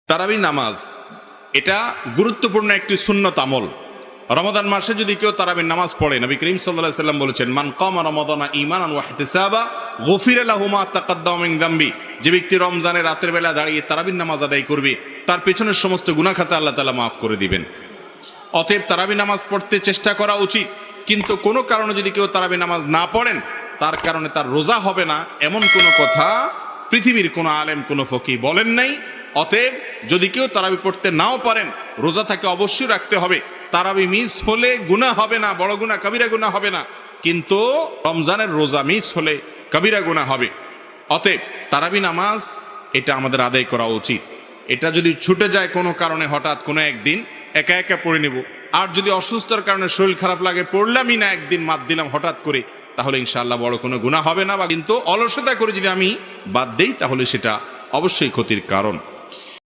তারাবি নামাজ এটা গুরুত্বপূর্ণ একটি সুন্নত আমল। রমাদান মাসে যদি কেউ তারাবির নামাজ পড়ে, নবী করিম সাল্লাল্লাহু আলাইহি ওয়াসাল্লাম বলেছেন, মান কামা রমাদানা ঈমানান ওয়া ইহতিসাবা গুফিরা লাহু মা তাকাদ্দামা মিন যামবি। যে ব্যক্তি রমজানের রাতের বেলা দাঁড়িয়ে তারাবির নামাজ আদায় করবে, তার পেছনের সমস্ত গুনাহ খাতা আল্লাহ তাআলা মাফ করে দিবেন। অতএব তারাবি নামাজ পড়তে চেষ্টা করা উচিত। কিন্তু কোনো কারণে যদি কেউ তারাবি নামাজ না পড়েন, তার কারণে তার রোজা হবে না, এমন কোনো কথা পৃথিবীর কোনো আলেম, কোনো ফকি বলেন নাই। অতএব যদি কেউ তারাবি পড়তে নাও পারেন, রোজা তাকে অবশ্যই রাখতে হবে। তারাবি মিস হলে গুনাহ হবে না, বড় গুনাহ কবিরা গুনাহ হবে না, কিন্তু রমজানের রোজা মিস হলে কবিরা গুনাহ হবে। অতএব তারাবি নামাজ এটা আমাদের আদায় করা উচিত। এটা যদি ছুটে যায় কোনো কারণে, হঠাৎ কোনো একদিন একা একা পড়ে নেব। আর যদি অসুস্থতার কারণে শরীর খারাপ লাগে, পড়লামই না, একদিন বাদ দিলাম হঠাৎ করে, তাহলে ইনশাআল্লাহ বড় কোনো গুনাহ হবে না। বা কিন্তু অলসতা করে যদি আমি বাদ দেই, তাহলে সেটা অবশ্যই ক্ষতির কারণ।